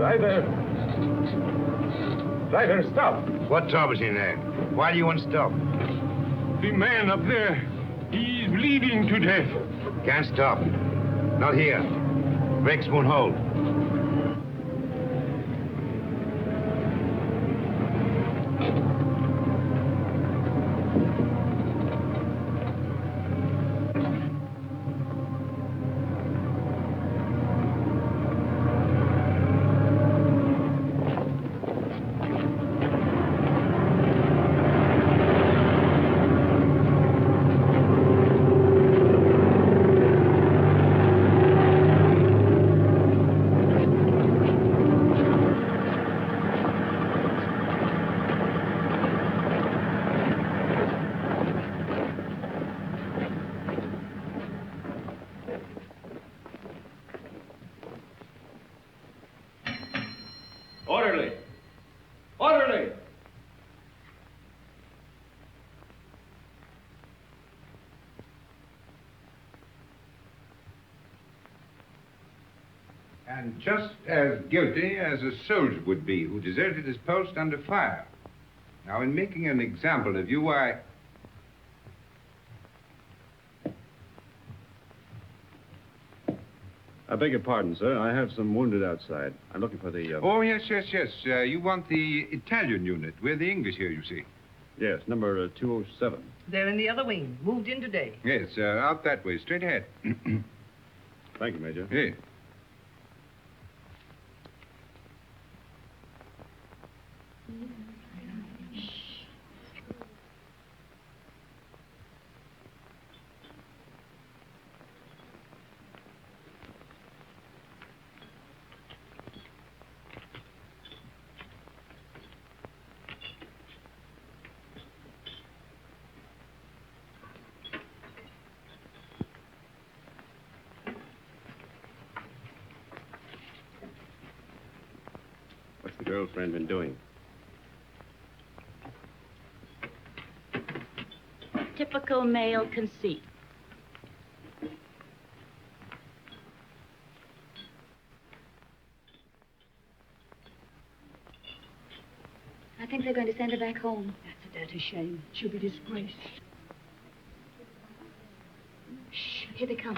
Driver! Driver, stop! What troubles in there? Why do you want to stop? The man up there, he's bleeding to death. Can't stop. Not here. Brakes won't hold. Orderly! Orderly! And just as guilty as a soldier would be who deserted his post under fire. Now, in making an example of you, I... I beg your pardon, sir. I have some wounded outside. I'm looking for the... Oh, yes. You want the Italian unit. We're the English here, you see. Yes, number 207. They're in the other wing. Moved in today. Yes, out that way, straight ahead. Thank you, Major. Yes. What's the girlfriend been doing? Typical male conceit. I think they're going to send her back home. That's a dirty shame. She'll be disgraced. Shh, here they come.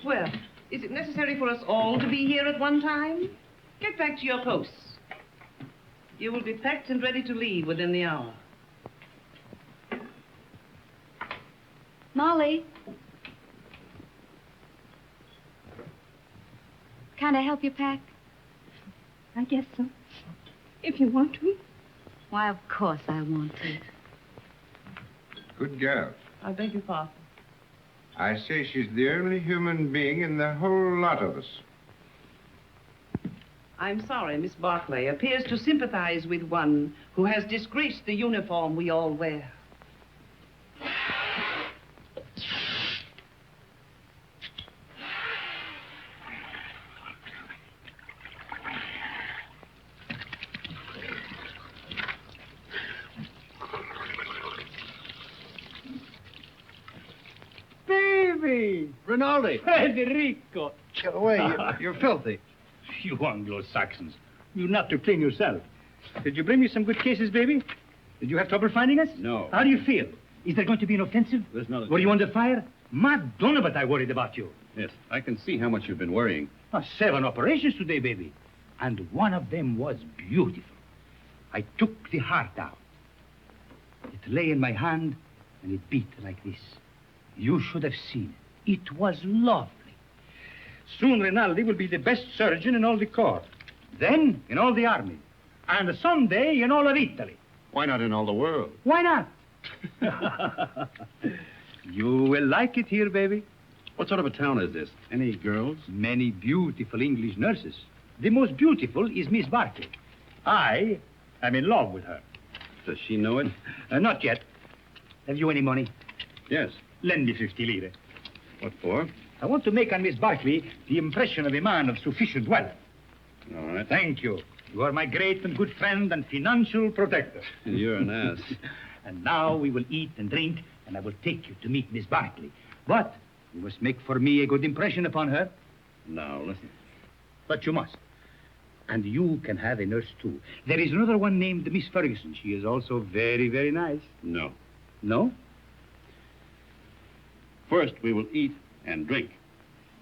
Well, is it necessary for us all to be here at one time? Get back to your posts. You will be packed and ready to leave within the hour. Molly. Can I help you pack? I guess so. If you want to. Why, of course I want to. Good girl. I beg your pardon. I say she's the only human being in the whole lot of us. I'm sorry, Miss Barclay appears to sympathize with one who has disgraced the uniform we all wear. Baby! Rinaldi! Federico! Get away. You're filthy. You Anglo-Saxons. You not to clean yourself. Did you bring me some good cases, baby? Did you have trouble finding us? No. How do you feel? Is there going to be an offensive? There's not a... Were you under fire? Madonna, but I worried about you. Yes, I can see how much you've been worrying. 7 operations today, baby. And one of them was beautiful. I took the heart out. It lay in my hand, and it beat like this. You should have seen it. It was lovely. Soon Rinaldi will be the best surgeon in all the corps. Then in all the army. And someday in all of Italy. Why not in all the world? Why not? You will like it here, baby. What sort of a town is this? Any girls? Many beautiful English nurses. The most beautiful is Miss Barclay. I am in love with her. Does she know it? Not yet. Have you any money? Yes. Lend me 50 lire. What for? I want to make on Miss Barclay the impression of a man of sufficient wealth. All right. Thank you. You are my great and good friend and financial protector. You're an ass. And now we will eat and drink, and I will take you to meet Miss Barclay. But You must make for me a good impression upon her. Now, listen. But you must. And you can have a nurse, too. There is another one named Miss Ferguson. She is also very, very nice. No. No? First, we will eat and drink.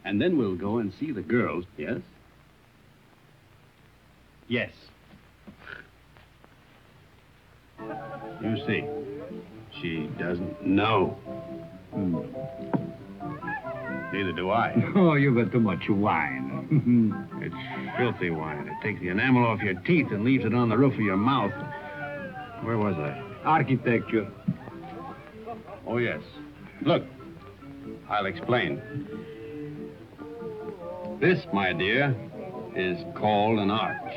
And then we'll go and see the girls, yes? Yes. You see, she doesn't know. Neither do I. Oh, you got too much wine. It's filthy wine. It takes the enamel off your teeth and leaves it on the roof of your mouth. Where was I? Architecture. Oh, yes. Look, I'll explain. This, my dear, is called an arch.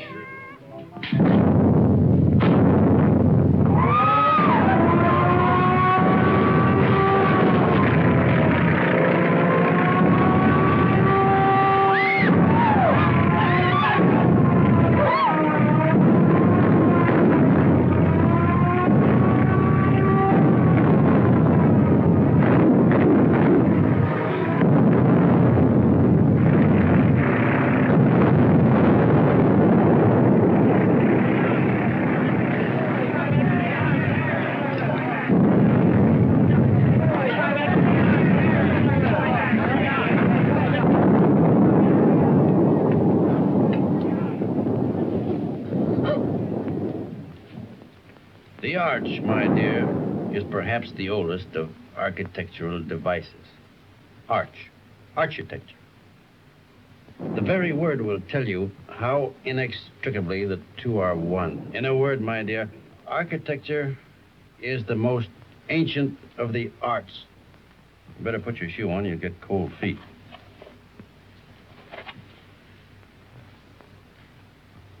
The arch, my dear, is perhaps the oldest of architectural devices. Architecture. The very word will tell you how inextricably the two are one. In a word, my dear, architecture is the most ancient of the arts. You better put your shoe on, you'll get cold feet.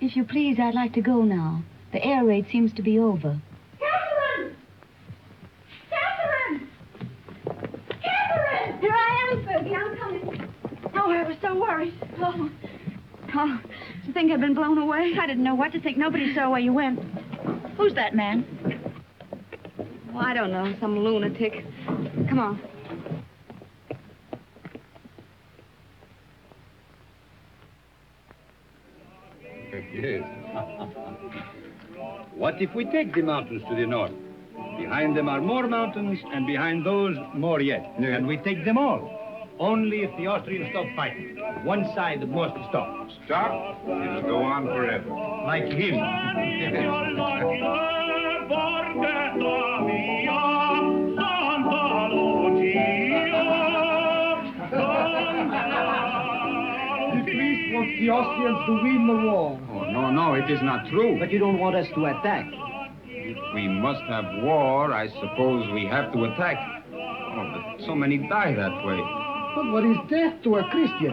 If you please, I'd like to go now. The air raid seems to be over. Catherine! Catherine! Catherine! Here I am, Fergie. I'm coming. Oh, I was so worried. Oh. Oh, did you think I'd been blown away? I didn't know what to think. Nobody saw where you went. Who's that man? Oh, I don't know. Some lunatic. Come on. Yes. What if we take the mountains to the north? Behind them are more mountains, and behind those, more yet. Yeah. And we take them all. Only if the Austrians stop fighting. One side must stop. Stop? It'll go on forever. Like him. The Austrians to win the war. Oh, no, it is not true. But you don't want us to attack. If we must have war, I suppose we have to attack. Oh, but so many die that way. But what is death to a Christian?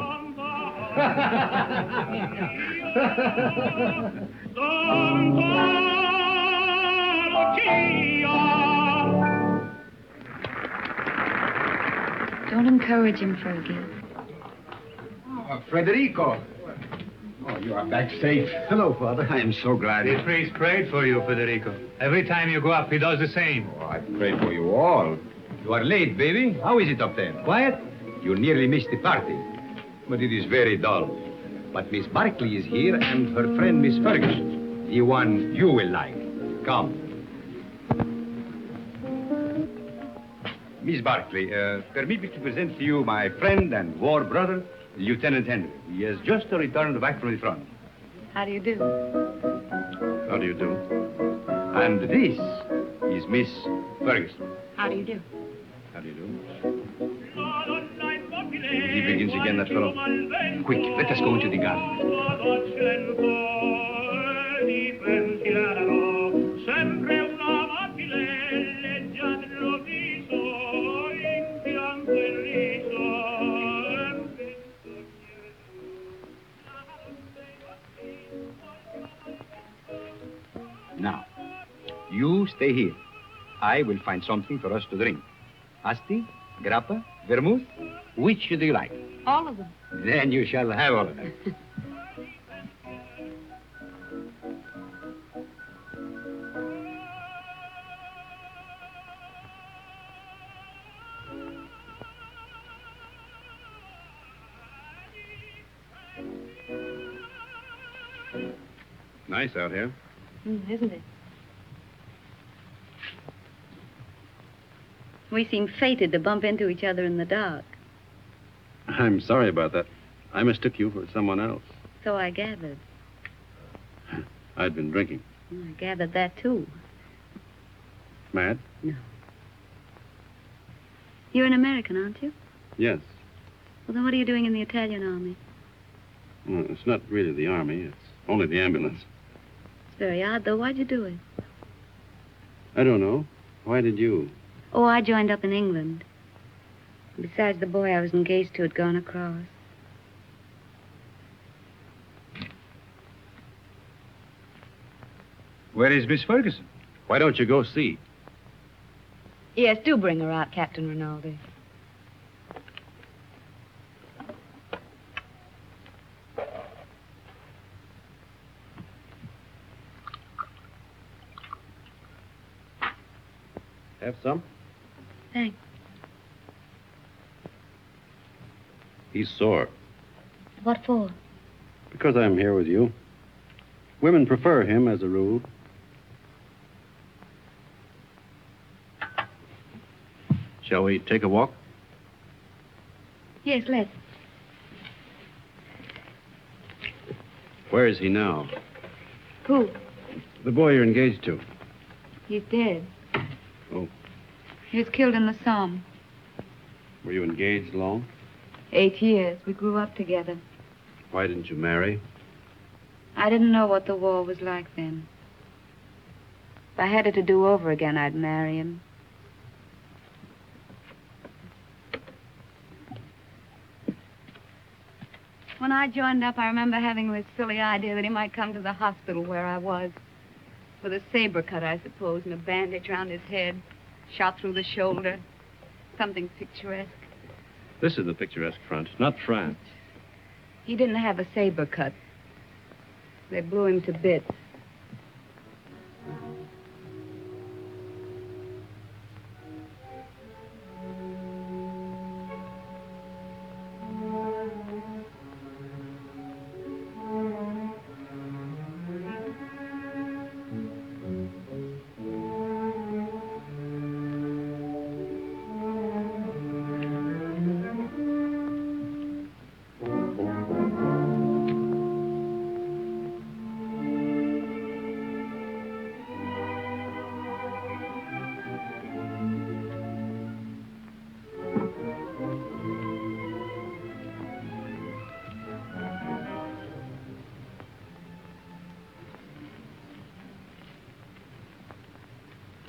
Don't encourage him, Fergie. Oh, Friderico. Oh, you are back safe. Hello, Father. I am so glad. The priest prayed for you, Federico. Every time you go up, he does the same. Oh, I pray for you all. You are late, baby. How is it up there? Quiet? You nearly missed the party. But it is very dull. But Miss Barkley is here and her friend Miss Ferguson. The one you will like. Come. Miss Barkley, permit me to present to you my friend and war brother, Lieutenant Henry. He has just returned back from the front. How do you do? How do you do? And this is Miss Ferguson. How do you do? How do you do? He begins again, that fellow. Quick, let us go into the garden. Now, you stay here. I will find something for us to drink. Asti, grappa, vermouth, which do you like? All of them. Then you shall have all of them. Nice out here. Isn't it? We seem fated to bump into each other in the dark. I'm sorry about that. I mistook you for someone else. So I gathered. I'd been drinking. I gathered that, too. Mad? No. You're an American, aren't you? Yes. Well, then what are you doing in the Italian army? Well, it's not really the army. It's only the ambulance. It's very odd, though. Why'd you do it? I don't know. Why did you? Oh, I joined up in England. Besides, the boy I was engaged to had gone across. Where is Miss Ferguson? Why don't you go see? Yes, do bring her out, Captain Rinaldi. Have some? Thanks. He's sore. What for? Because I'm here with you. Women prefer him as a rule. Shall we take a walk? Yes, let's. Where is he now? Who? The boy you're engaged to. He's dead. Oh. He was killed in the Somme. Were you engaged long? 8 years. We grew up together. Why didn't you marry? I didn't know what the war was like then. If I had it to do over again, I'd marry him. When I joined up, I remember having this silly idea that he might come to the hospital where I was. With a saber cut, I suppose, and a bandage around his head, shot through the shoulder. Something picturesque. This is the picturesque front, not France. He didn't have a saber cut. They blew him to bits.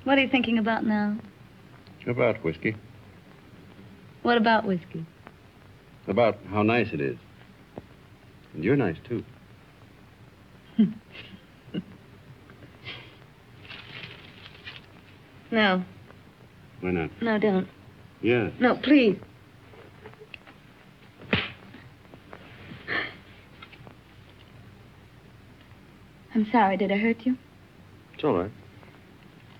What are you thinking about now? About whiskey. What about whiskey? About how nice it is. And you're nice, too. No. Why not? No, don't. Yes. No, please. I'm sorry. Did I hurt you? It's all right.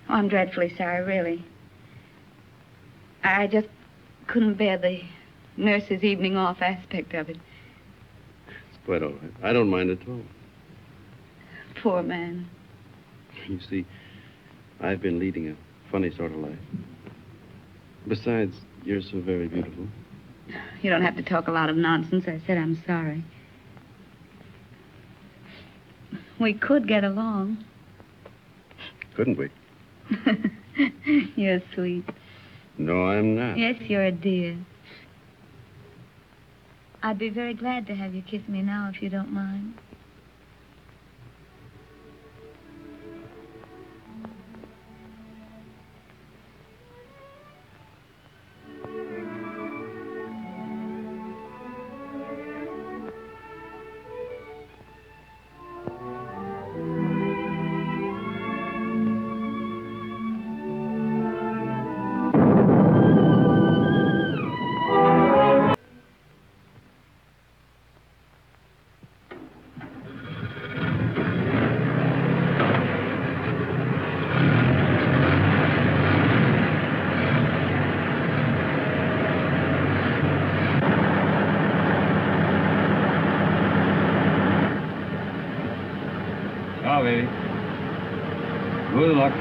Oh, I'm dreadfully sorry, really. I just couldn't bear the nurse's evening off aspect of it. It's quite all right. I don't mind at all. Poor man. You see, I've been leading a funny sort of life. Besides, you're so very beautiful. You don't have to talk a lot of nonsense. I said I'm sorry. We could get along. Couldn't we? You're sweet. No, I'm not. Yes, you're a dear. I'd be very glad to have you kiss me now, if you don't mind. Ciao, baby. Good luck.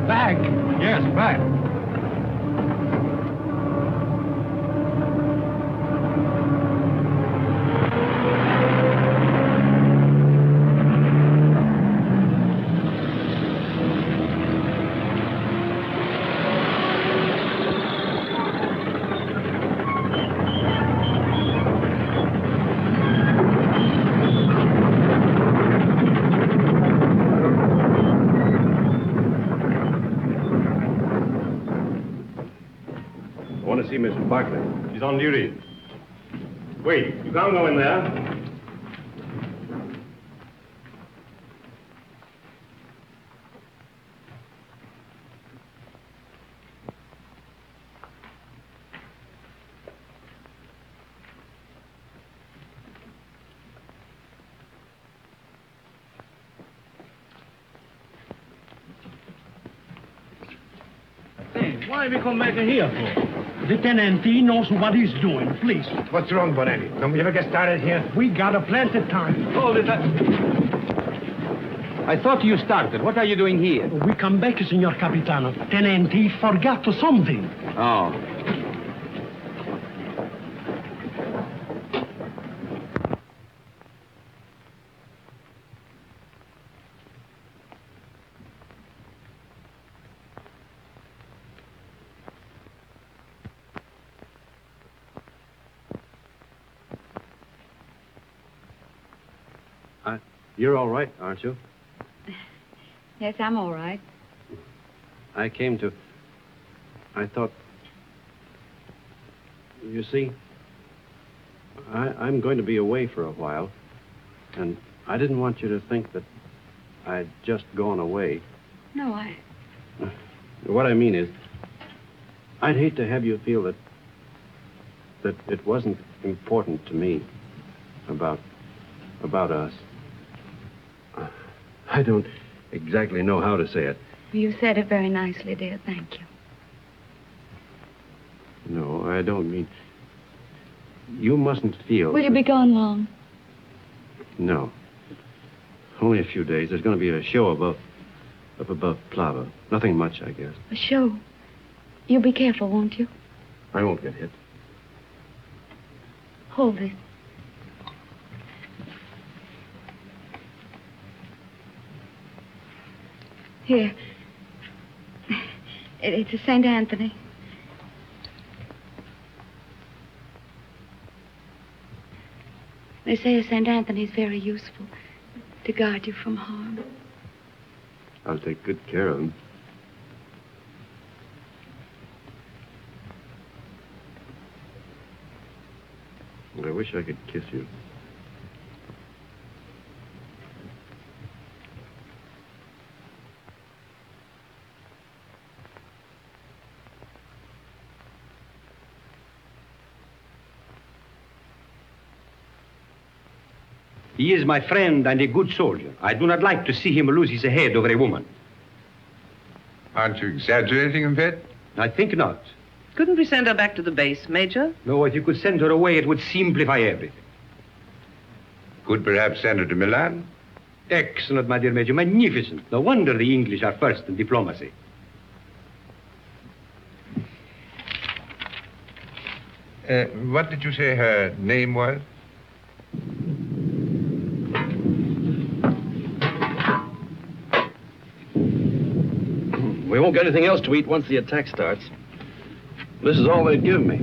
Back? Yes, back. See Mrs. Barclay. She's on duty. Wait, you can't go in there. Hey, why we come back here for? The tenant, he knows what he's doing, please. What's wrong, Bonelli? Don't we ever get started here? We got a plenty of time. Hold it. I thought you started. What are you doing here? We come back, Signor Capitano. Tenant, he forgot something. Oh. You're all right, aren't you? Yes, I'm all right. I thought... You see, I'm going to be away for a while, and I didn't want you to think that I'd just gone away. No, What I mean is, I'd hate to have you feel that it wasn't important to me about us. I don't exactly know how to say it. You said it very nicely, dear. Thank you. No, I don't mean... You mustn't feel... Will you be gone long? No. Only a few days. There's going to be a show up above Plava. Nothing much, I guess. A show? You'll be careful, won't you? I won't get hit. Hold it. Here. It's a St. Anthony. They say a St. Anthony's very useful to guard you from harm. I'll take good care of him. I wish I could kiss you. He is my friend and a good soldier. I do not like to see him lose his head over a woman. Aren't you exaggerating a bit? I think not. Couldn't we send her back to the base, Major? No, if you could send her away, it would simplify everything. Could perhaps send her to Milan? Excellent, my dear Major. Magnificent. No wonder the English are first in diplomacy. What did you say her name was? We won't get anything else to eat once the attack starts. This is all they'd give me.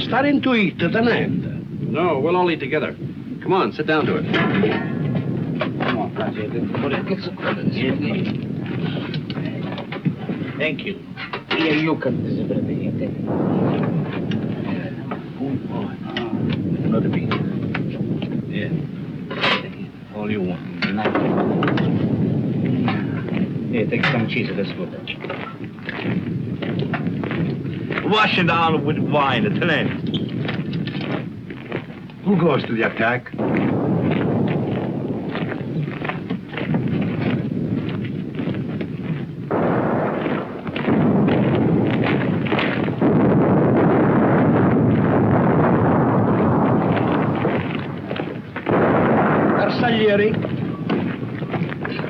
Starting to eat, Tenente. No, we'll all eat together. Come on, sit down to it. Come on. Thank you. Here you can visit another piece. Yeah. All you want. Here, take some cheese. That's good. Wash it down with wine, a talent. Who goes to the attack?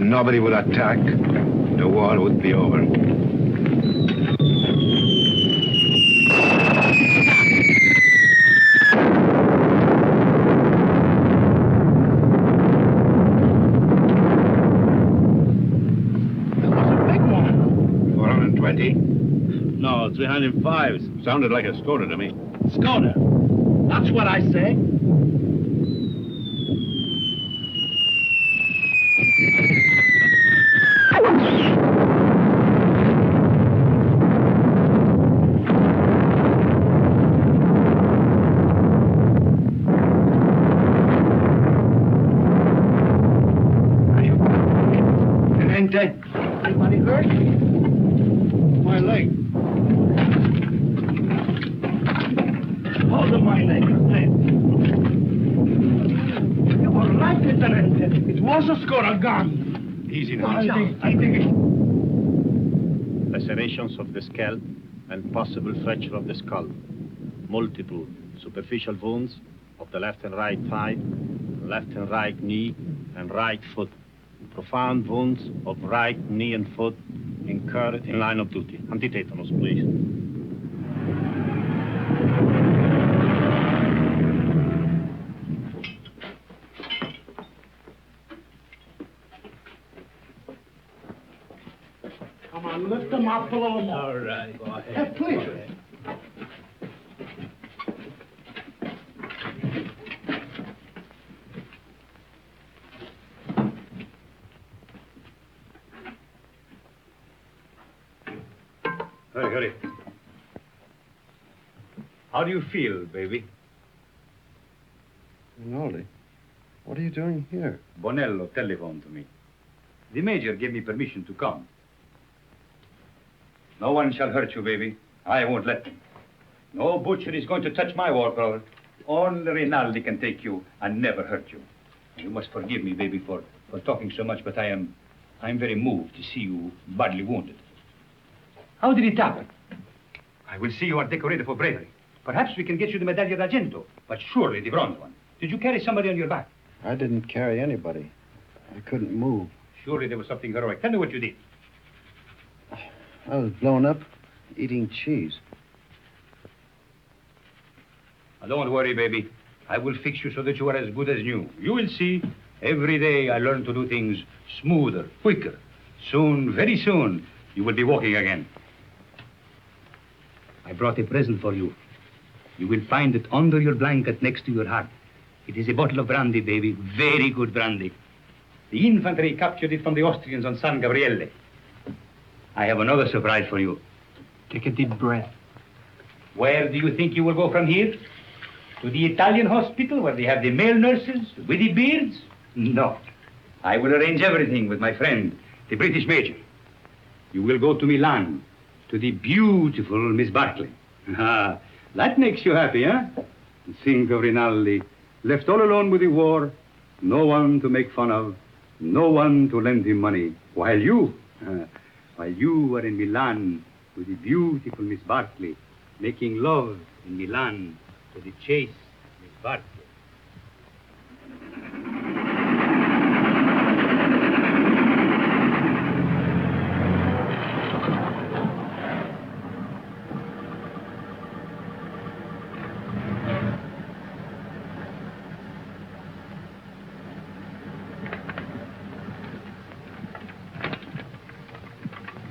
Nobody would attack. The war would be over. No, 305. Sounded like a Skoda to me. Skoda. That's what I say. Anybody hurt? My leg. Hold on my leg. You were right, Lieutenant. It was a Skoda gun. Easy now. I think it... Lacerations of the scalp and possible fracture of the skull. Multiple superficial wounds of the left and right thigh, left and right knee, and right foot. Profound wounds of right knee and foot incurred in line of duty. Antitetanus, please. Come on, lift them up a little more. All right, go ahead. Hey, please. Hurry. How do you feel, baby? Rinaldi, what are you doing here? Bonello telephoned to me. The major gave me permission to come. No one shall hurt you, baby. I won't let them. No butcher is going to touch my walcrow. Only Rinaldi can take you and never hurt you. You must forgive me, baby, for talking so much, but I'm very moved to see you badly wounded. How did it happen? I will see you are decorated for bravery. Perhaps we can get you the Medaglia d'Argento, but surely the bronze one. Did you carry somebody on your back? I didn't carry anybody. I couldn't move. Surely there was something heroic. Tell me what you did. I was blown up eating cheese. Now, don't worry, baby. I will fix you so that you are as good as new. You will see. Every day I learn to do things smoother, quicker. Soon, very soon, you will be walking again. I brought a present for you. You will find it under your blanket next to your heart. It is a bottle of brandy, baby. Very good brandy. The infantry captured it from the Austrians on San Gabriele. I have another surprise for you. Take a deep breath. Where do you think you will go from here? To the Italian hospital where they have the male nurses with the beards? No. I will arrange everything with my friend, the British major. You will go to Milan, to the beautiful Miss Barclay. Ah, that makes you happy, huh? Think of Rinaldi, left all alone with the war, no one to make fun of, no one to lend him money, while you are in Milan with the beautiful Miss Barclay, making love in Milan to the chaste Miss Barclay.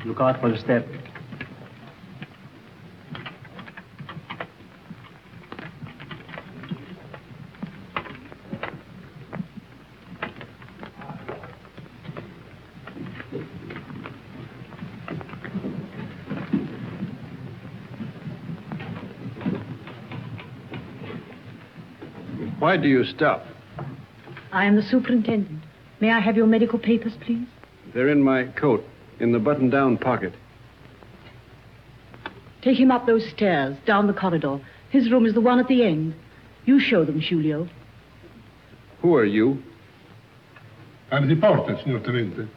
Look out for the step. Why do you stop? I am the superintendent. May I have your medical papers, please? They're in my coat, in the button-down pocket. Take him up those stairs, down the corridor. His room is the one at the end. You show them, Julio. Who are you? I'm the porter, Signor Tenente.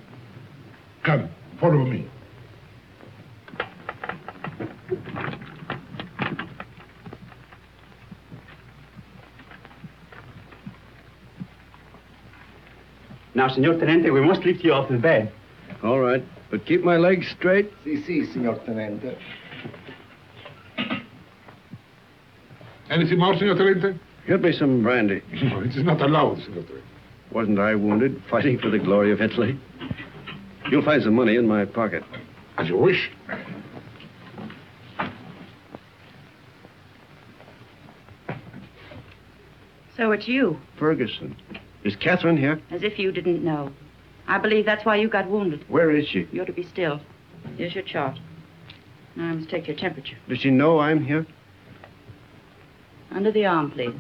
Come, follow me. Now, Signor Tenente, we must lift you off the bed. All right, but keep my legs straight. Si, Signor Tenente. Anything more, Signor Tenente? Get me some brandy. No, it is not allowed, Signor Tenente. Wasn't I wounded, fighting for the glory of Italy? You'll find some money in my pocket. As you wish. So it's you. Ferguson. Is Catherine here? As if you didn't know. I believe that's why you got wounded. Where is she? You're to be still. Here's your chart. Now I must take your temperature. Does she know I'm here? Under the arm, please.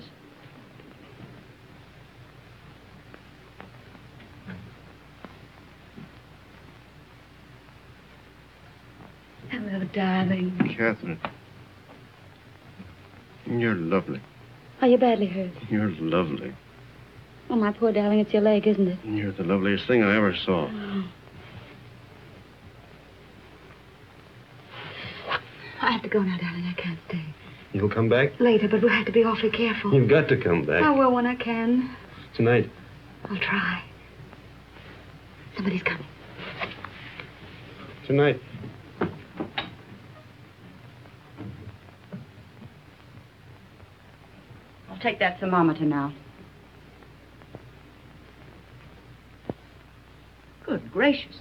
Hello, darling. Catherine. You're lovely. Are you badly hurt? You're lovely. Oh, my poor darling, it's your leg, isn't it? You're the loveliest thing I ever saw. I have to go now, darling. I can't stay. You'll come back? Later, but we'll have to be awfully careful. You've got to come back. I will when I can. Tonight. I'll try. Somebody's coming. Tonight. I'll take that thermometer now. Good gracious.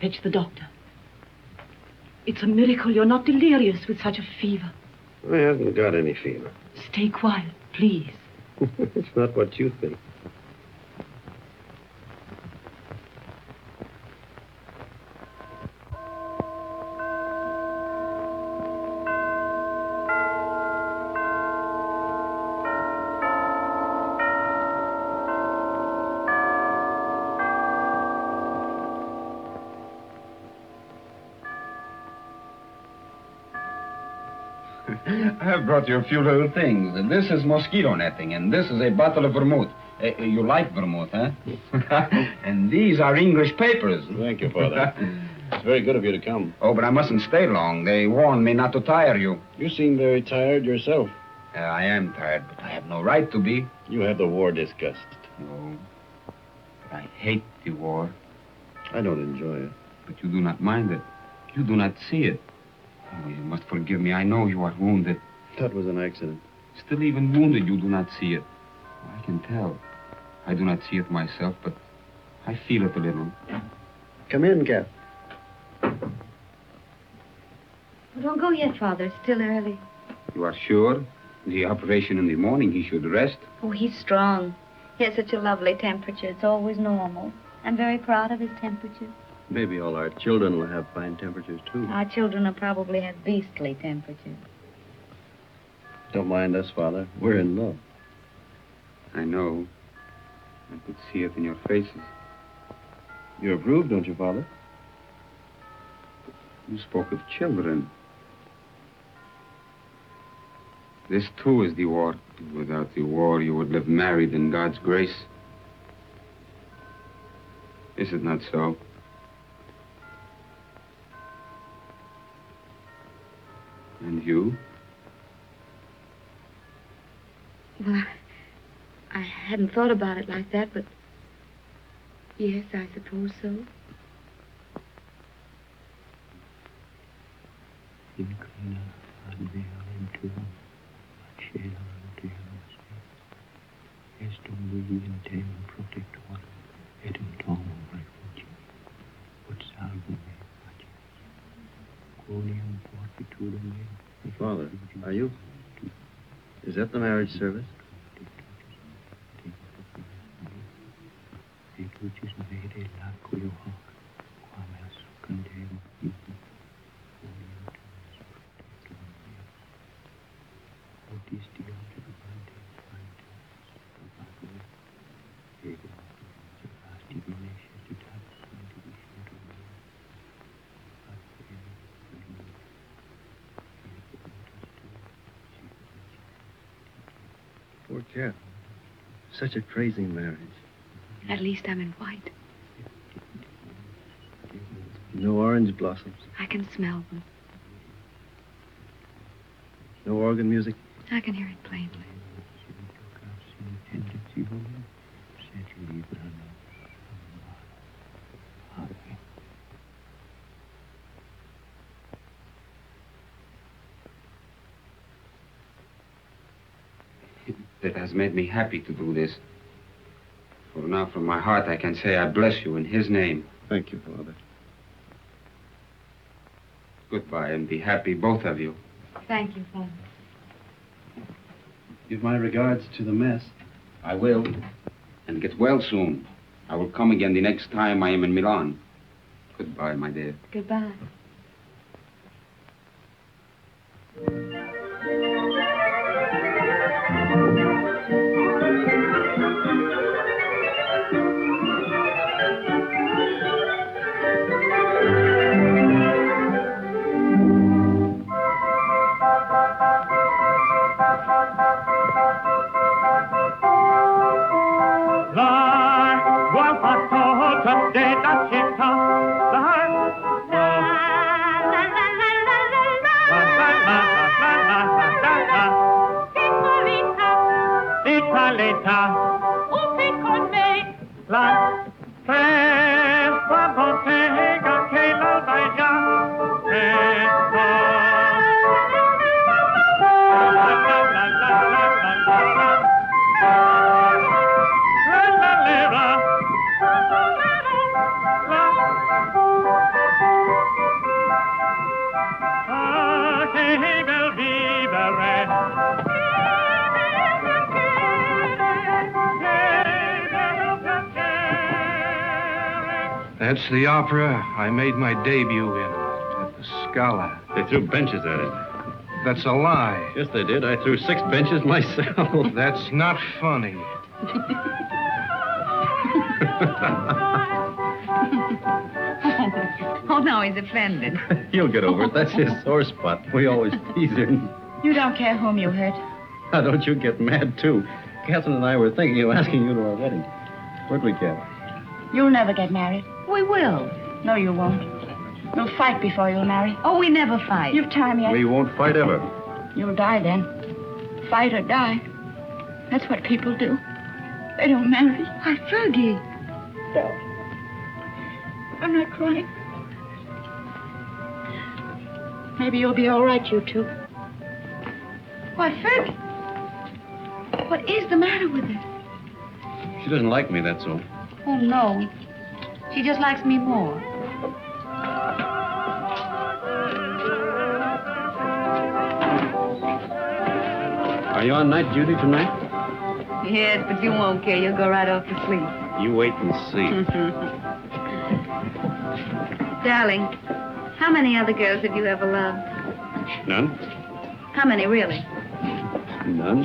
Fetch the doctor. It's a miracle you're not delirious with such a fever. I haven't got any fever. Stay quiet, please. It's not what you think. I have brought you a few little things. This is mosquito netting, and this is a bottle of vermouth. You like vermouth, huh? And these are English papers. Thank you, Father. It's very good of you to come. Oh, but I mustn't stay long. They warned me not to tire you. You seem very tired yourself. I am tired, but I have no right to be. You have the war disgust. No, but I hate the war. I don't enjoy it. But you do not mind it. You do not see it. Oh, you must forgive me. I know you are wounded. That was an accident. Still, even wounded, you do not see it. I can tell. I do not see it myself, but I feel it a little. Come in, Cap. Well, don't go yet, Father. It's still early. You are sure? The operation in the morning, he should rest. Oh, he's strong. He has such a lovely temperature. It's always normal. I'm very proud of his temperature. Maybe all our children will have fine temperatures, too. Our children will probably have beastly temperatures. Don't mind us, Father. We're in love. I know. I could see it in your faces. You approve, don't you, Father? You spoke of children. This, too, is the war. Without the war, you would live married in God's grace. Is it not so? And you? Well, I hadn't thought about it like that, but yes, I suppose so. Father, are you? Is that the marriage service? Yeah. Such a crazy marriage. At least I'm in white. No orange blossoms. I can smell them. No organ music. I can hear it plainly. It has made me happy to do this. For now, from my heart, I can say I bless you in his name. Thank you, Father. Goodbye, and be happy, both of you. Thank you, Father. Give my regards to the mess. I will. And get well soon. I will come again the next time I am in Milan. Goodbye, my dear. Goodbye. That's the opera I made my debut in at the Scala. They threw benches at it. That's a lie. Yes, they did. I threw 6 benches myself. That's not funny. Oh, no, he's offended. He'll get over it. That's his sore spot. We always tease him. You don't care whom you hurt. Now, don't you get mad, too. Catherine and I were thinking of asking you to our wedding. Where'd we get? You'll never get married. We will. No, you won't. You'll fight before you'll marry. Oh, we never fight. You've time yet. We won't fight ever. You'll die then. Fight or die. That's what people do. They don't marry. Why, Fergie. No. I'm not crying. Maybe you'll be all right, you two. Why, Fergie. What is the matter with her? She doesn't like me, that's all. Oh, no. She just likes me more. Are you on night duty tonight? Yes, but you won't care. You'll go right off to sleep. You wait and see. Darling, how many other girls have you ever loved? None? How many, really? None.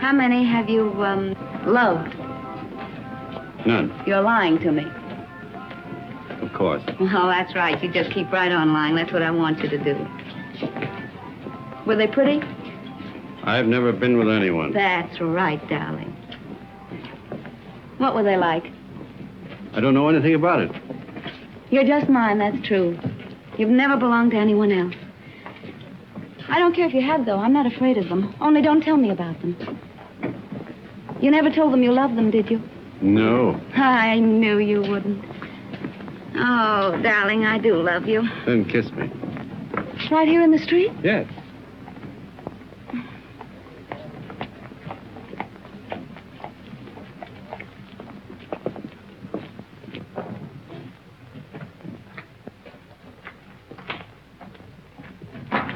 How many have you, loved? None. You're lying to me. Of course. Oh, that's right. You just keep right on lying. That's what I want you to do. Were they pretty? I've never been with anyone. That's right, darling. What were they like? I don't know anything about it. You're just mine, that's true. You've never belonged to anyone else. I don't care if you have, though. I'm not afraid of them. Only don't tell me about them. You never told them you loved them, did you? No. I knew you wouldn't. Oh, darling, I do love you. Then kiss me. Right here in the street? Yes.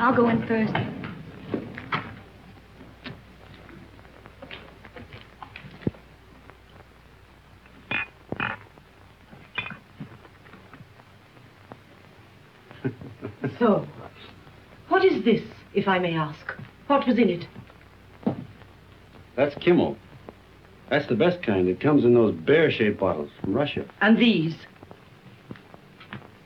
I'll go in first. So, what is this, if I may ask? What was in it? That's Kimmel. That's the best kind. It comes in those bear-shaped bottles from Russia. And these?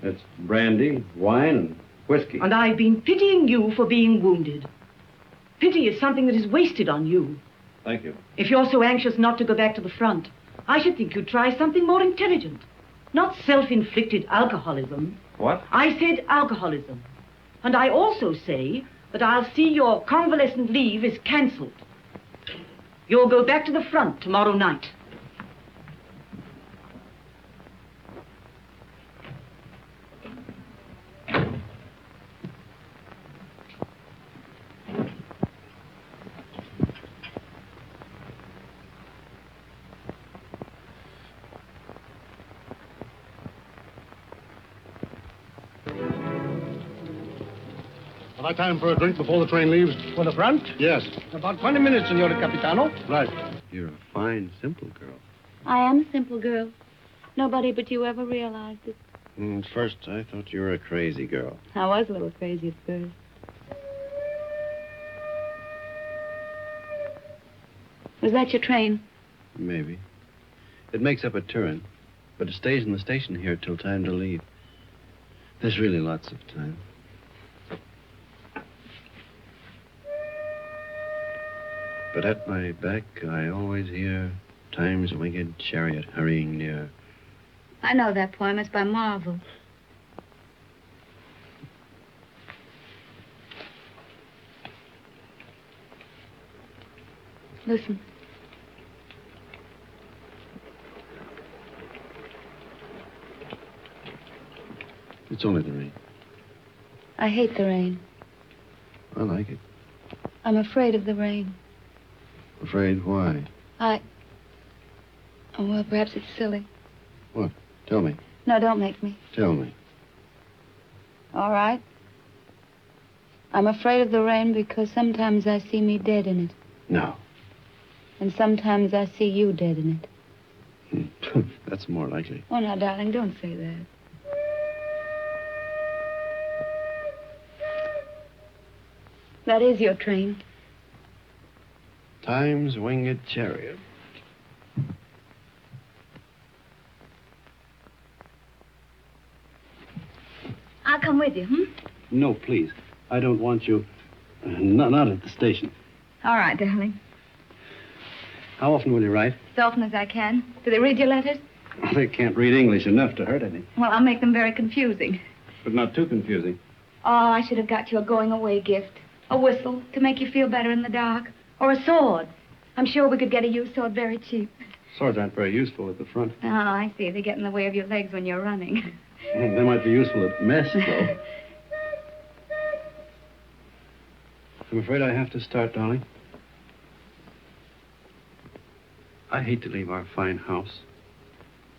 It's brandy, wine, and whiskey. And I've been pitying you for being wounded. Pity is something that is wasted on you. Thank you. If you're so anxious not to go back to the front, I should think you'd try something more intelligent. Not self-inflicted alcoholism. What? I said alcoholism. And I also say that I'll see your convalescent leave is cancelled. You'll go back to the front tomorrow night. Have I time for a drink before the train leaves? For the front? Yes. About 20 minutes, Signor Capitano. Right. You're a fine, simple girl. I am a simple girl. Nobody but you ever realized it. At first, I thought you were a crazy girl. I was a little crazy at first. Was that your train? Maybe. It makes up a Turin, but it stays in the station here till time to leave. There's really lots of time. But at my back, I always hear time's winged chariot hurrying near. I know that poem. It's by Marvel. Listen. It's only the rain. I hate the rain. I like it. I'm afraid of the rain. Afraid why? Oh, well, perhaps it's silly. What? Tell me. No, don't make me. Tell me. All right. I'm afraid of the rain because sometimes I see me dead in it. No. And sometimes I see you dead in it. That's more likely. Oh, now, darling, don't say that. That is your train. Time's winged chariot. I'll come with you, hmm? No, please. I don't want you. Not at the station. All right, darling. How often will you write? As often as I can. Do they read your letters? They can't read English enough to hurt any. Well, I'll make them very confusing. But not too confusing. Oh, I should have got you a going-away gift. A whistle to make you feel better in the dark. Or a sword. I'm sure we could get a used sword very cheap. Swords aren't very useful at the front. Oh, I see. They get in the way of your legs when you're running. They might be useful at mess, though. I'm afraid I have to start, darling. I hate to leave our fine house.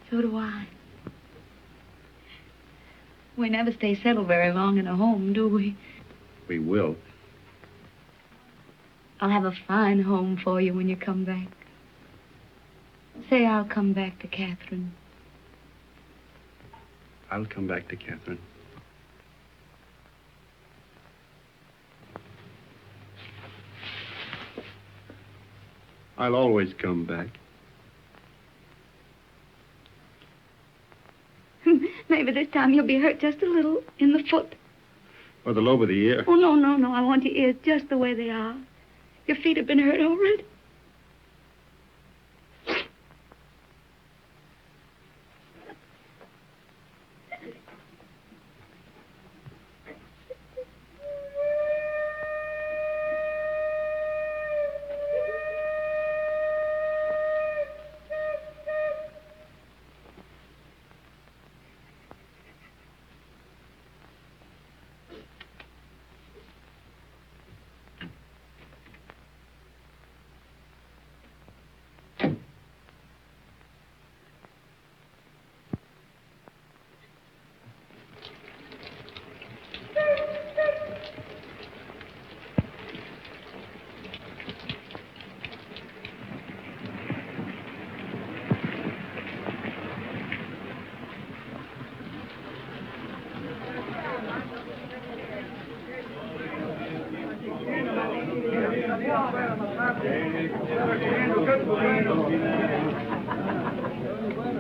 So do I. We never stay settled very long in a home, do we? We will. I'll have a fine home for you when you come back. Say I'll come back to Catherine. I'll come back to Catherine. I'll always come back. Maybe this time you'll be hurt just a little in the foot. Or the lobe of the ear. Oh, no, no, no. I want your ears just the way they are. Your feet have been hurt already.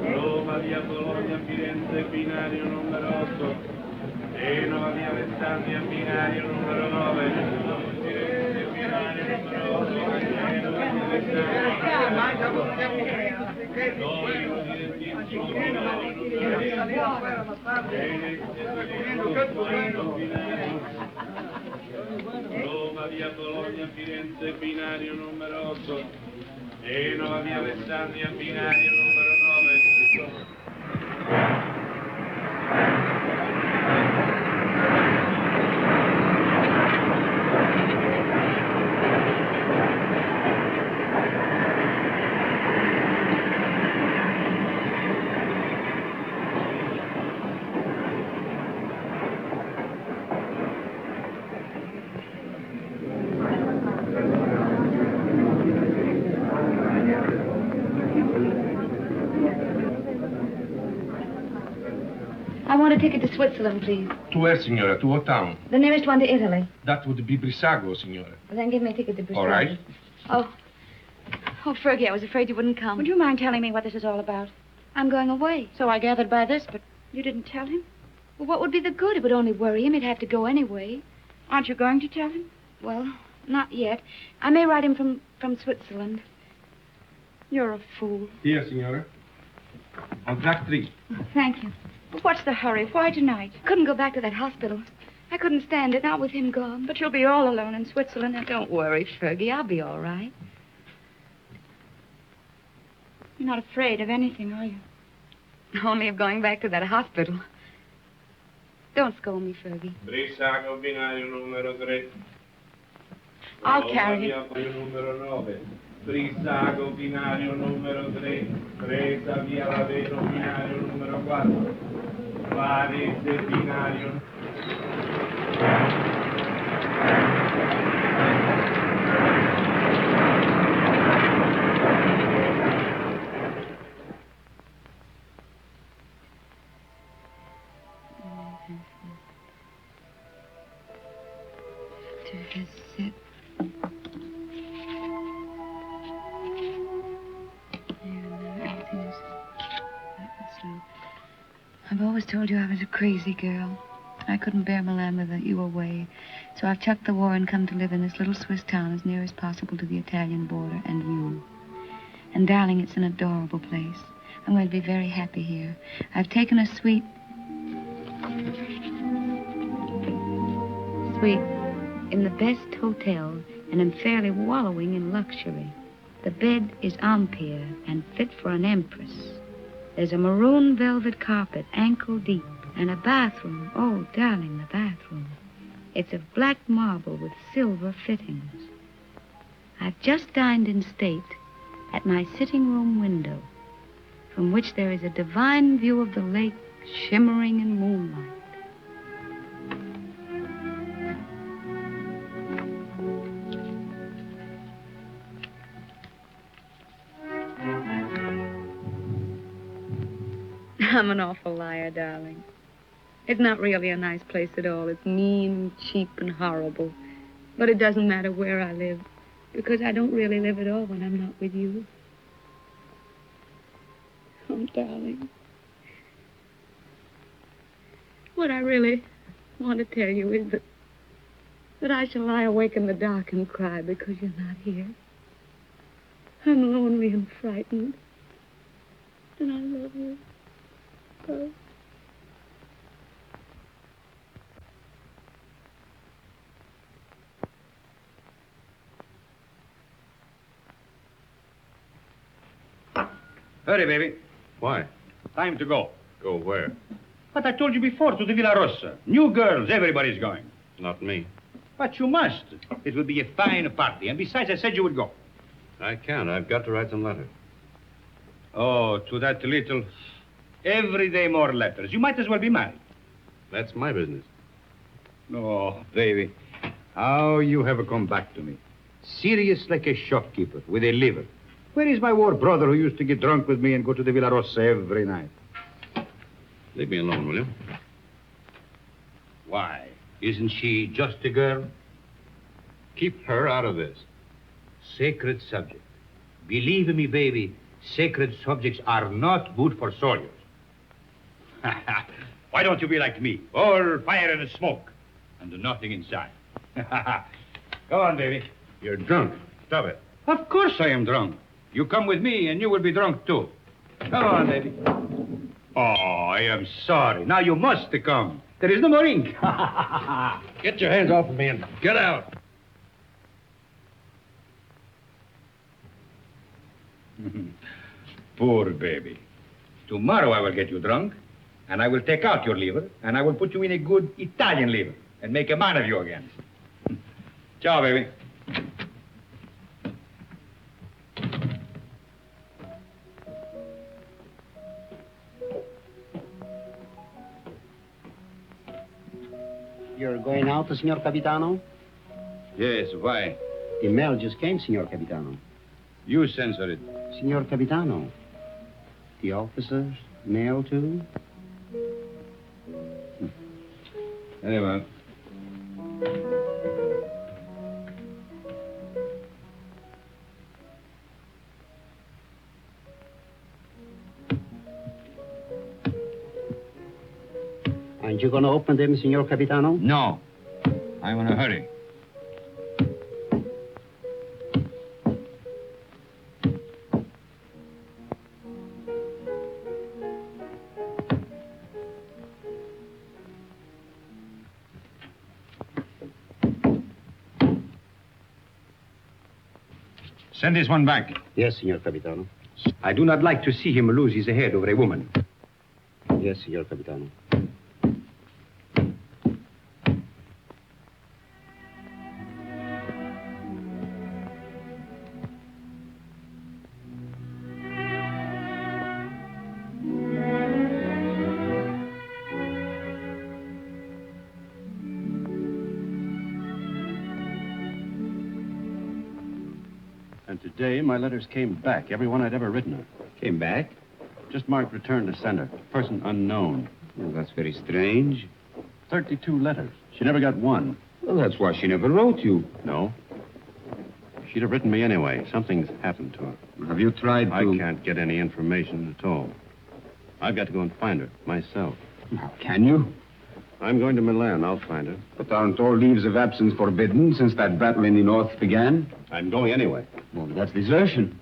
Roma via Bologna, Firenze, binario numero 8. Genova via Alessandria, binario numero 9. Roma, via Bologna, Firenze, binario numero 8. Genova, via Alessandria, binario numero 9. I want a ticket to Switzerland, please. To where, signora? To what town? The nearest one to Italy. That would be Brissago, signora. Well, then give me a ticket to Brazil. All right. Oh, Fergie, I was afraid you wouldn't come. Would you mind telling me what this is all about? I'm going away. So I gathered by this, but you didn't tell him? Well, what would be the good? It would only worry him. He'd have to go anyway. Aren't you going to tell him? Well, not yet. I may write him from Switzerland. You're a fool. Here, signora. On track 3. Oh, thank you. But what's the hurry? Why tonight? Couldn't go back to that hospital. I couldn't stand it, not with him gone. But you'll be all alone in Switzerland. Now, don't worry, Fergie. I'll be all right. You're not afraid of anything, are you? Only of going back to that hospital. Don't scold me, Fergie. Brissago, binario numero 3. I'll carry you. Numero 9. Brissago, binario numero 3. Presa via Laveno, binario numero 4. Varese, binario. I've always told you I was a crazy girl. I couldn't bear Milan without you away. So I've chucked the war and come to live in this little Swiss town as near as possible to the Italian border and you. And, darling, it's an adorable place. I'm going to be very happy here. I've taken a suite in the best hotel, and am fairly wallowing in luxury. The bed is Empire and fit for an empress. There's a maroon velvet carpet, ankle deep, and a bathroom. Oh, darling, the bathroom. It's of black marble with silver fittings. I've just dined in state at my sitting room window, from which there is a divine view of the lake shimmering in moonlight. I'm an awful liar, darling. It's not really a nice place at all. It's mean, cheap, and horrible. But it doesn't matter where I live, because I don't really live at all when I'm not with you. Oh, darling. What I really want to tell you is that I shall lie awake in the dark and cry because you're not here. I'm lonely and frightened. And I love you. Oh. Hurry, baby. Why? Time to go. Go where? But I told you before, to the Villa Rossa. New girls, everybody's going. Not me. But you must. It will be a fine party. And besides, I said you would go. I can't. I've got to write some letters. Oh, to that little... Every day more letters. You might as well be married. That's my business. Oh, baby. How you have come back to me. Serious like a shopkeeper with a liver. Where is my war brother who used to get drunk with me and go to the Villa Rossa every night? Leave me alone, will you? Why? Isn't she just a girl? Keep her out of this. Sacred subject. Believe me, baby, sacred subjects are not good for soldiers. Why don't you be like me? All fire and smoke, and nothing inside. Go on, baby. You're drunk. Stop it. Of course I am drunk. You come with me and you will be drunk too. Come on, baby. Oh, I am sorry. Now you must come. There is no more ink. Get your hands off of me and get out. Poor baby. Tomorrow I will get you drunk, and I will take out your liver, and I will put you in a good Italian liver, and make a man of you again. Ciao, baby. You're going out, Signor Capitano? Yes, why? The mail just came, Signor Capitano. You censor it. Signor Capitano, the officers mail too? Very well. Aren't you going to open them, Signor Capitano? No. I'm in a hurry. Send this one back. Yes, Signor Capitano. I do not like to see him lose his head over a woman. Yes, Signor Capitano. And today, my letters came back. Every one I'd ever written her. Came back? Just marked return to sender. Person unknown. Well, that's very strange. 32 letters. She never got one. Well, that's why she never wrote you. No. She'd have written me anyway. Something's happened to her. Have you tried to... I can't get any information at all. I've got to go and find her myself. How can you? I'm going to Milan. I'll find her. But aren't all leaves of absence forbidden since that battle in the north began? I'm going anyway. Well, that's desertion.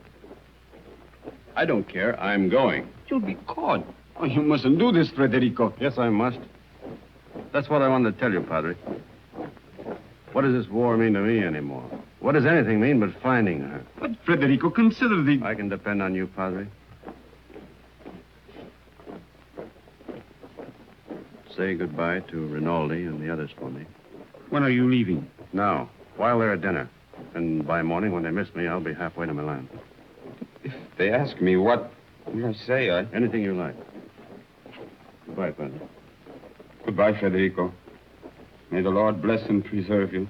I don't care. I'm going. You'll be caught. Oh, you mustn't do this, Friderico. Yes, I must. That's what I wanted to tell you, Padre. What does this war mean to me anymore? What does anything mean but finding her? But, Friderico, consider the... I can depend on you, Padre. Say goodbye to Rinaldi and the others for me. When are you leaving? Now, while they're at dinner. And by morning, when they miss me, I'll be halfway to Milan. If they ask me what will I say, Anything you like. Goodbye, Padre. Goodbye, Federico. May the Lord bless and preserve you.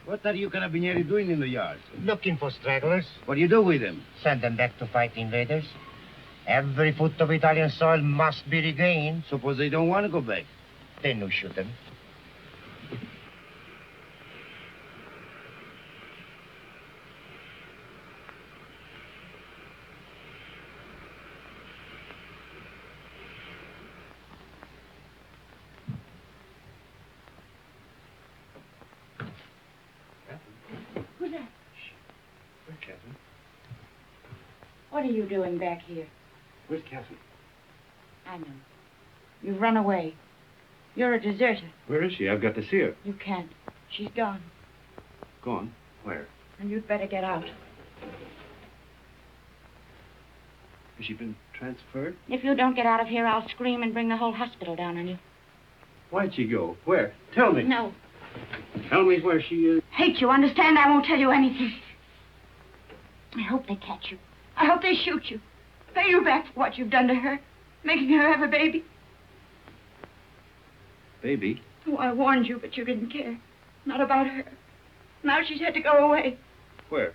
What are you carabinieri doing in the yard? Looking for stragglers. What do you do with them? Send them back to fight invaders. Every foot of Italian soil must be regained. Suppose they don't want to go back? Then you shoot them. Who's that? Where's Catherine? What are you doing back here? Where's Catherine? I know. You've run away. You're a deserter. Where is she? I've got to see her. You can't. She's gone. Gone? Where? And you'd better get out. Has she been transferred? If you don't get out of here, I'll scream and bring the whole hospital down on you. Why'd she go? Where? Tell me. No. Tell me where she is. Hate you, understand? I won't tell you anything. I hope they catch you. I hope they shoot you. Pay you back for what you've done to her. Making her have a baby. Baby? Oh, I warned you, but you didn't care. Not about her. Now she's had to go away. Where?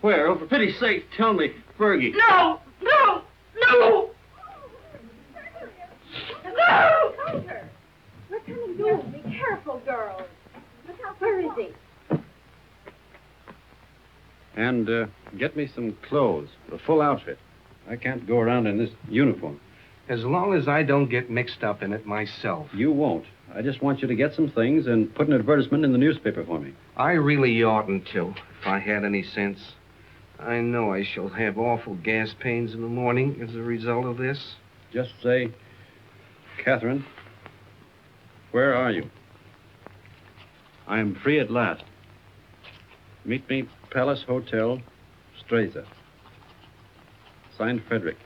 Where? Oh, for pity's sake, tell me. Fergie. No! No! No! No! Look how you doing. Be careful, girls. Look how where is he? And get me some clothes, a full outfit. I can't go around in this uniform. As long as I don't get mixed up in it myself. You won't. I just want you to get some things and put an advertisement in the newspaper for me. I really oughtn't to, if I had any sense. I know I shall have awful gas pains in the morning as a result of this. Just say, Catherine, where are you? I am free at last. Meet me, Palace Hotel, Streza. Signed, Frederick.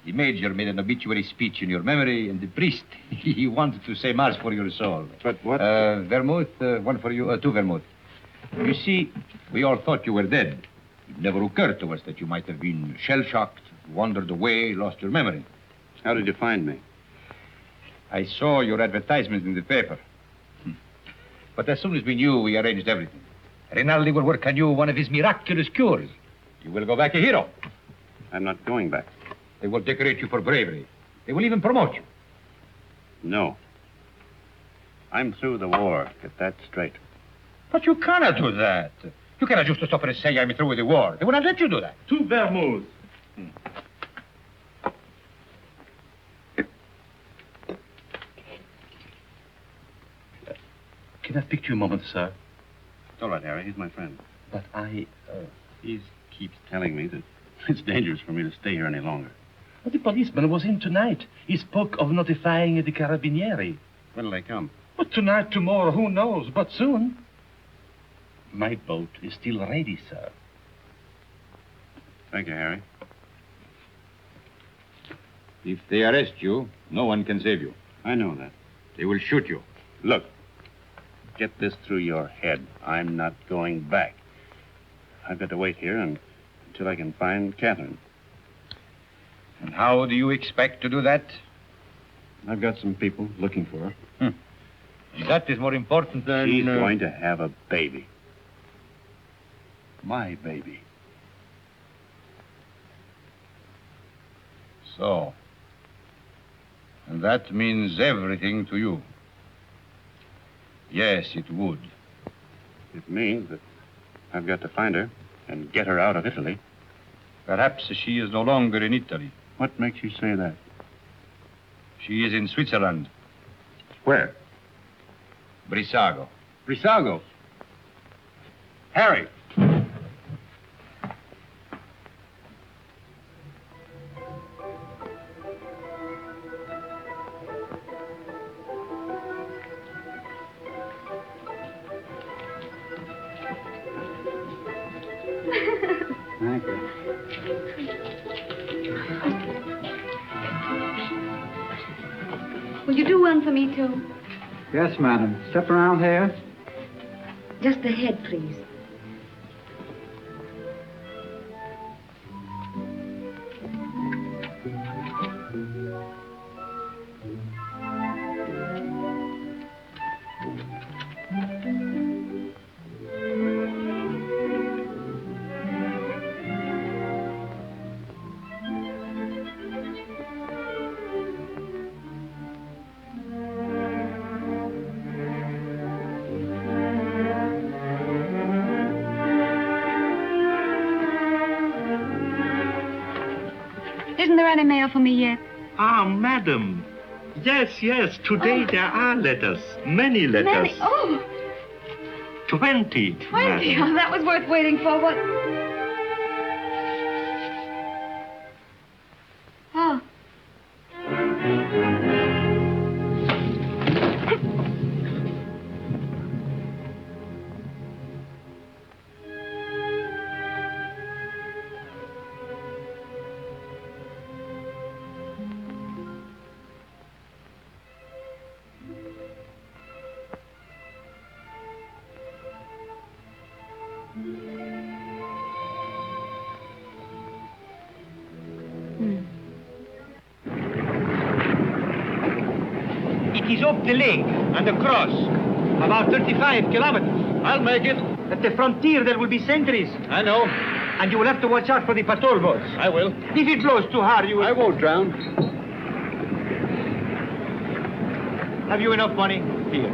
The major made an obituary speech in your memory, and the priest, he wanted to say mass for your soul. But what? Vermouth, one for you, two vermouth. You see, we all thought you were dead. It never occurred to us that you might have been shell-shocked, wandered away, lost your memory. How did you find me? I saw your advertisement in the paper. But as soon as we knew, we arranged everything. Rinaldi will work on you one of his miraculous cures. You will go back a hero. I'm not going back. They will decorate you for bravery. They will even promote you. No. I'm through the war. Get that straight. But you cannot do that. You cannot just stop and say I'm through with the war. They will not let you do that. Two vermouths. Can I speak to you a moment, sir? It's all right, Harry. He's my friend. But He keeps telling me that it's dangerous for me to stay here any longer. But the policeman was in tonight. He spoke of notifying the carabinieri. When will they come? But tonight, tomorrow, who knows? But soon. My boat is still ready, sir. Thank you, Harry. If they arrest you, no one can save you. I know that. They will shoot you. Look, get this through your head. I'm not going back. I've got to wait here until I can find Catherine. And how do you expect to do that? I've got some people looking for her. That is more important than... She's going to have a baby. My baby. So. And that means everything to you. Yes, it would. It means that I've got to find her and get her out of Italy. Perhaps she is no longer in Italy. What makes you say that? She is in Switzerland. Where? Brissago. Brissago? Harry! Thank you. Will you do one for me, too? Yes, madam. Step around here. Just the head, please. Isn't there any mail for me yet? Ah, madam. Yes, today there are letters. Many letters. Many? Oh, 20. 20. madam. Oh, that was worth waiting for. What? Oh. It is up the lake and across. About 35 kilometers. I'll make it. At the frontier, there will be sentries. I know. And you will have to watch out for the patrol boats. I will. If it blows too hard, you will... I won't drown. Have you enough money? Here.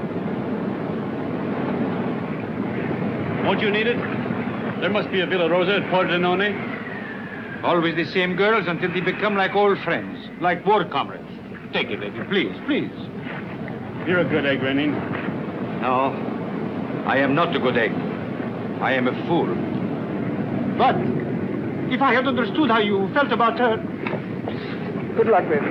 Won't you need it? There must be a Villa Rosa at Pordenone. Always the same girls until they become like old friends, like war comrades. Take it, baby, please, please. You're a good egg, Renin. No, I am not a good egg. I am a fool. But if I had understood how you felt about her... Good luck, baby.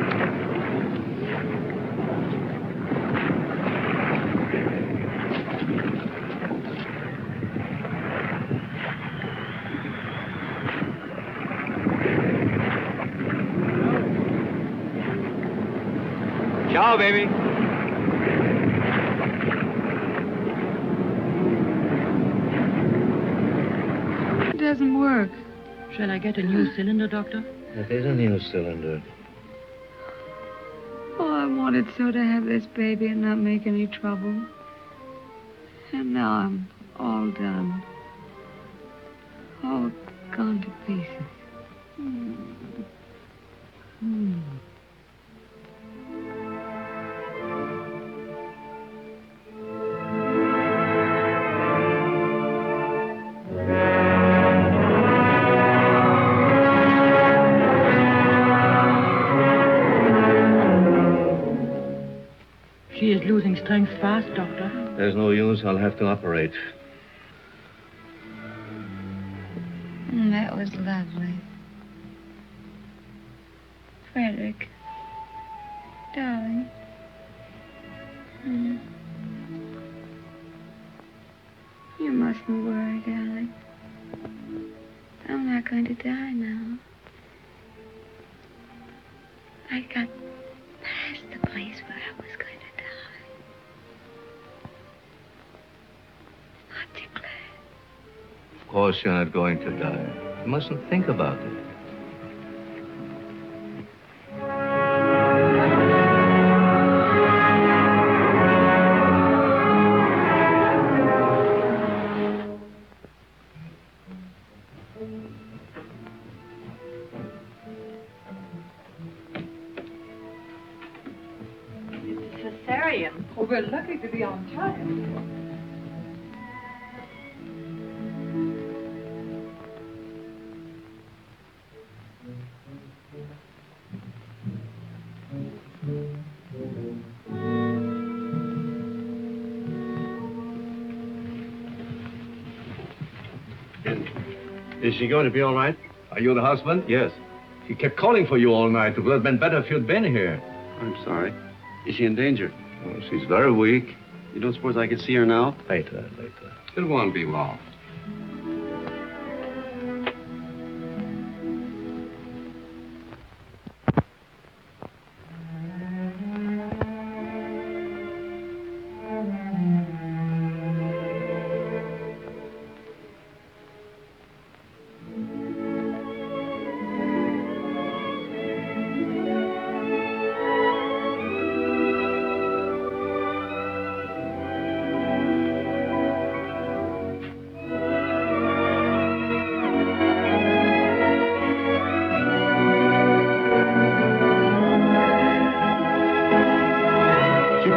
Ciao, baby. It doesn't work. Shall I get a new cylinder, Doctor? It is a new cylinder. Oh, I wanted so to have this baby and not make any trouble. And now I'm all done. All gone to pieces. She is losing strength fast, Doctor. There's no use. I'll have to operate. That was lovely. Frederick. Darling. You mustn't worry, darling. I'm not going to die now. I got past the place where I was going to die. Aren't you glad? Of course you're not going to die. You mustn't think about it. Oh, we're lucky to be on time. Is she going to be all right? Are you the husband? Yes. She kept calling for you all night. It would have been better if you'd been here. I'm sorry. Is she in danger? Oh, she's very weak. You don't suppose I could see her now? Later. It won't be long.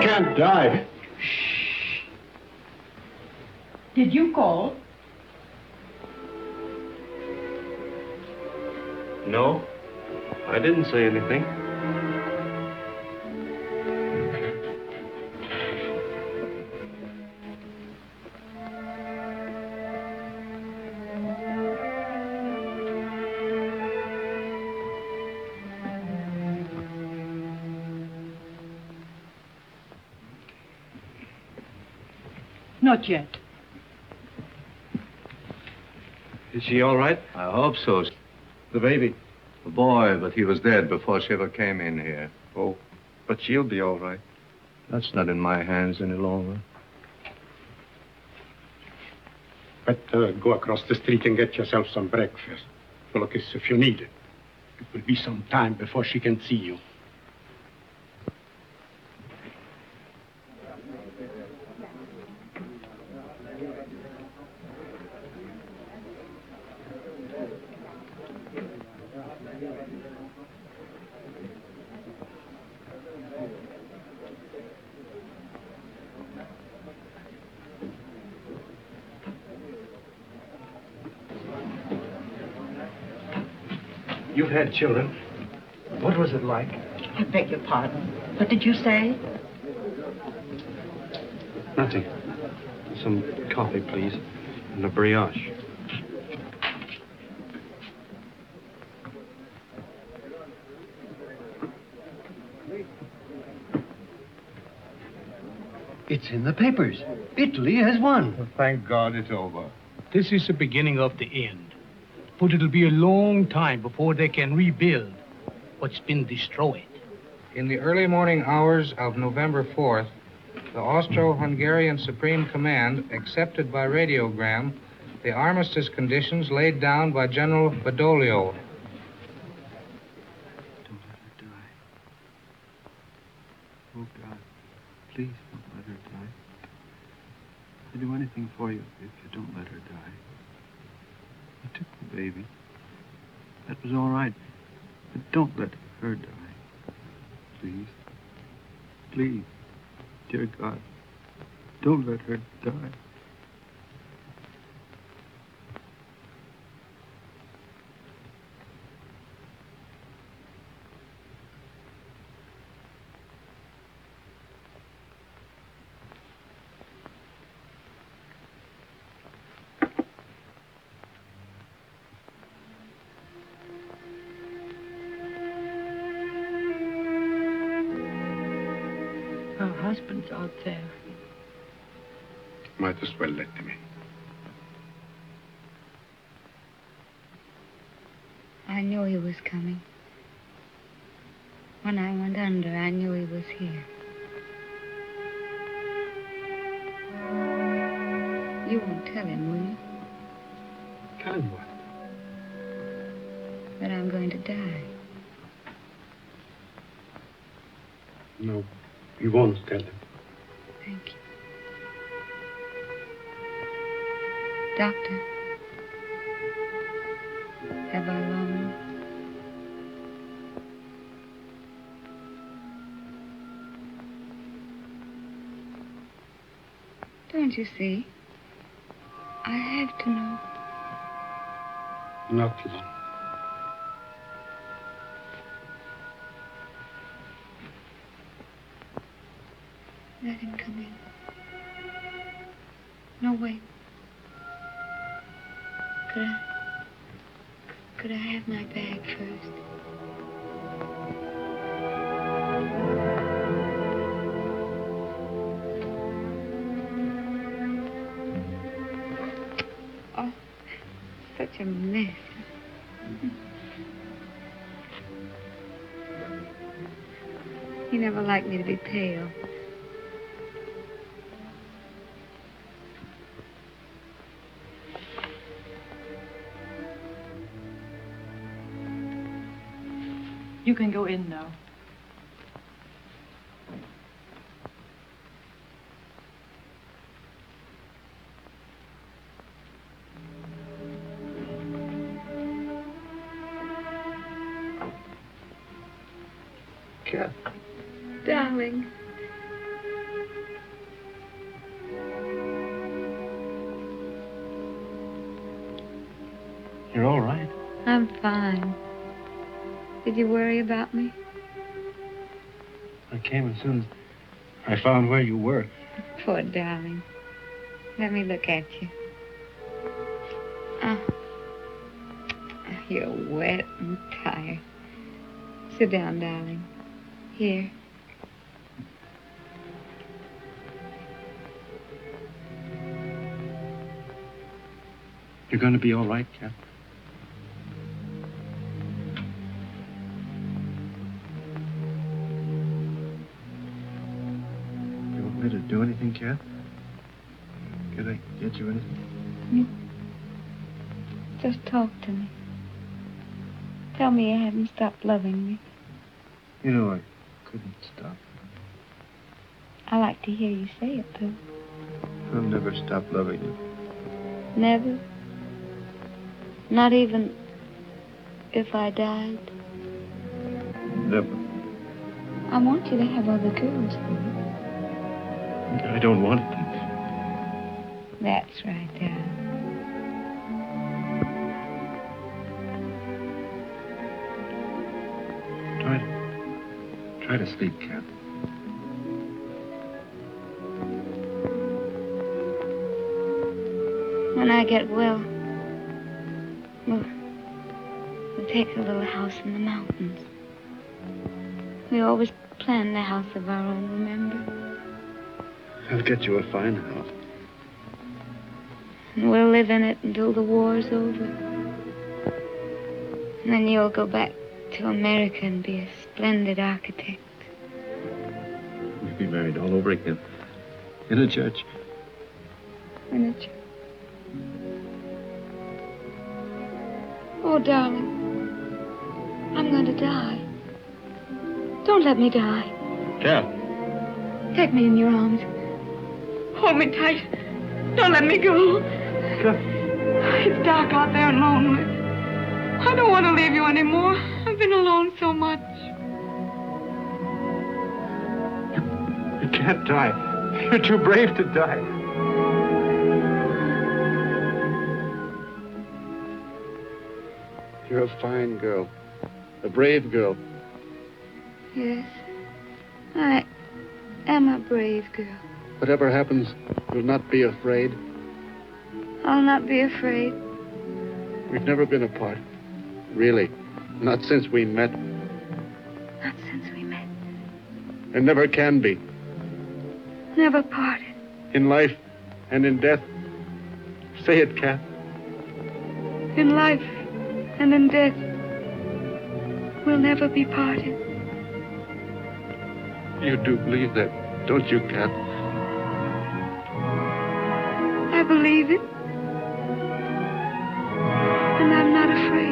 can't die. Did you call? No, I didn't say anything. Not yet. Is she all right? I hope so. The baby? The boy, but he was dead before she ever came in here. Oh, but she'll be all right. That's not in my hands any longer. Better go across the street and get yourself some breakfast. Look, if you need it. It will be some time before she can see you. You've had children. What was it like? I beg your pardon. What did you say? Nothing. Some coffee, please. And a brioche. It's in the papers. Italy has won. Well, thank God it's over. This is the beginning of the end. But it'll be a long time before they can rebuild what's been destroyed. In the early morning hours of November 4th, the Austro-Hungarian Supreme Command accepted by radiogram the armistice conditions laid down by General Badoglio. Don't let her die. Oh, God, please don't let her die. I'll do anything for you if you don't let her die. You took the baby. That was all right. But don't let her die. Please. Please. Dear God, don't let her die. Her husband's out there. Might as well let him in. I knew he was coming. When I went under, I knew he was here. You won't tell him, will you? Tell him what? That I'm going to die. No, you won't tell him. Thank you. Doctor, have I long? Don't you see? I have to know. Not long. Let him come in. No, wait. Could I have my bag first? Oh, such a mess. He never liked me to be pale. You can go in now. Cat. Darling, I'm fine. Did you worry about me? I came as soon as I found where you were. Poor darling. Let me look at you. Oh. You're wet and tired. Sit down, darling. Here. You're going to be all right, Cap? You want me to do anything, Cap? Can I get you anything? Just talk to me. Tell me you haven't stopped loving me. You know, I couldn't stop. I like to hear you say it, though. I'll never stop loving you. Never? Not even if I died? Never. I want you to have other girls for me. I don't want them. That's right, darling. Try to sleep, Cap. When I get well, we'll take a little house in the mountains. We always planned a house of our own, remember? I'll get you a fine house. And we'll live in it until the war's over. And then you'll go back to America and be a splendid architect. We'll be married all over again. In a church. In a church. Oh, darling. I'm going to die. Don't let me die. Cap. Take me in your arms. Hold me tight. Don't let me go. Cap. It's dark out there and lonely. I don't want to leave you anymore. I've been alone so much. You can't die. You're too brave to die. You're a fine girl. A brave girl. Yes. I am a brave girl. Whatever happens, you'll not be afraid. I'll not be afraid. We've never been apart. Really. Not since we met. Not since we met. And never can be. Never parted. In life and in death. Say it, Kat. In life and in death, we'll never be parted. You do believe that, don't you, Kat? I believe it. And I'm not afraid.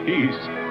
Peace.